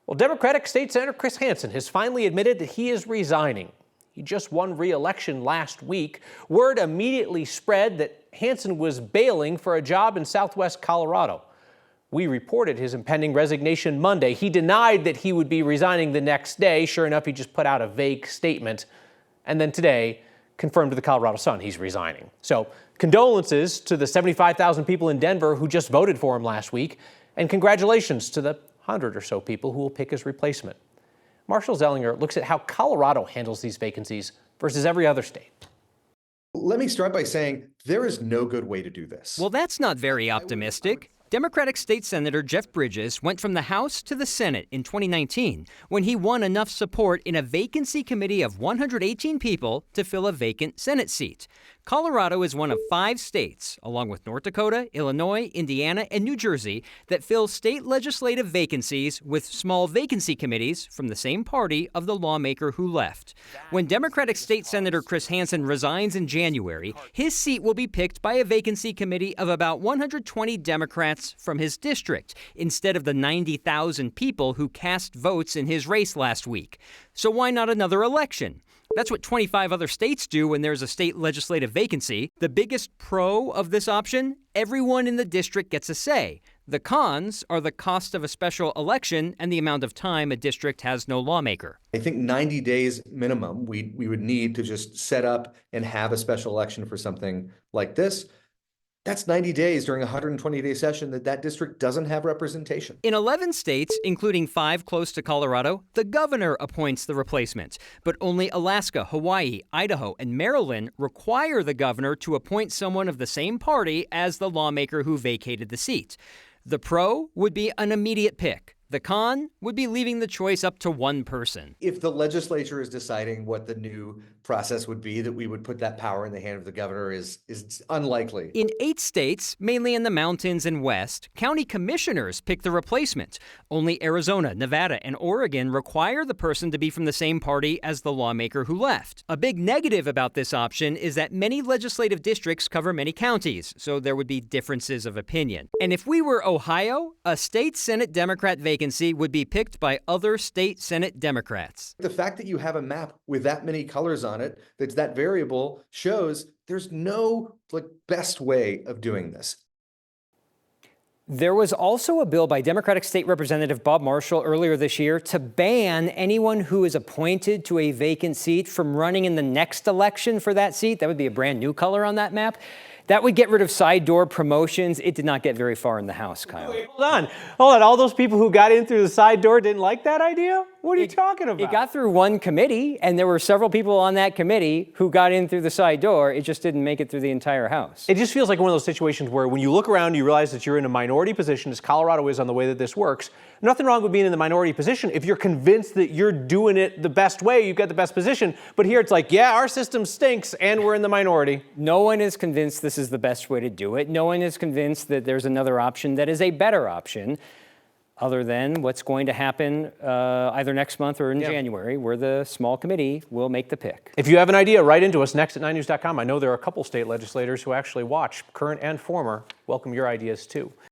Well, Democratic State Senator Chris Hansen has finally admitted that he is resigning. He just won re-election last week. Word immediately spread that Hansen was bailing for a job in Southwest Colorado. We reported his impending resignation Monday. He denied that he would be resigning the next day. Sure enough, he just put out a vague statement. And then today, confirmed to the Colorado Sun he's resigning. So condolences to the 75,000 people in Denver who just voted for him last week. And congratulations to the 100 or so people who will pick his replacement. Marshall Zellinger looks at how Colorado handles these vacancies versus every other state. Let me start by saying there is no good way to do this. Well, that's not very optimistic. Democratic State Senator Jeff Bridges went from the House to the Senate in 2019 when he won enough support in a vacancy committee of 118 people to fill a vacant Senate seat. Colorado is one of 5 states, along with North Dakota, Illinois, Indiana, and New Jersey, that fill state legislative vacancies with small vacancy committees from the same party of the lawmaker who left. When Democratic State Senator Chris Hansen resigns in January, his seat will be picked by a vacancy committee of about 120 Democrats from his district, instead of the 90,000 people who cast votes in his race last week. So why not another election? That's what 25 other states do when there's a state legislative vacancy. The biggest pro of this option? Everyone in the district gets a say. The cons are the cost of a special election and the amount of time a district has no lawmaker. I think 90 days minimum we would need to just set up and have a special election for something like this. That's 90 days during a 120-day session that district doesn't have representation. In 11 states, including 5 close to Colorado, the governor appoints the replacement. But only Alaska, Hawaii, Idaho, and Maryland require the governor to appoint someone of the same party as the lawmaker who vacated the seat. The pro would be an immediate pick. The con would be leaving the choice up to one person. If the legislature is deciding what the new process would be, that we would put that power in the hand of the governor is unlikely. In 8 states, mainly in the mountains and west, county commissioners pick the replacement. Only Arizona, Nevada, and Oregon require the person to be from the same party as the lawmaker who left. A big negative about this option is that many legislative districts cover many counties, so there would be differences of opinion. And if we were Ohio, a state Senate Democrat vacancy would be picked by other state Senate Democrats. The fact that you have a map with that many colors on it, that's that variable, shows there's no best way of doing this. There was also a bill by Democratic State Representative Bob Marshall earlier this year to ban anyone who is appointed to a vacant seat from running in the next election for that seat. That would be a brand new color on that map. That would get rid of side door promotions. It did not get very far in the House, Kyle. Wait, hold on. All those people who got in through the side door didn't like that idea? What are you talking about? It got through one committee, and there were several people on that committee who got in through the side door. It just didn't make it through the entire House. It just feels like one of those situations where when you look around, you realize that you're in a minority position, as Colorado is on the way that this works. Nothing wrong with being in the minority position if you're convinced that you're doing it the best way, you've got the best position. But here it's like, yeah, our system stinks, and we're in the minority. No one is convinced this is the best way to do it. No one is convinced that there's another option that is a better option, other than what's going to happen either next month or in January, where the small committee will make the pick. If you have an idea, write into us next at 9news.com. I know there are a couple state legislators who actually watch, current and former. Welcome your ideas, too.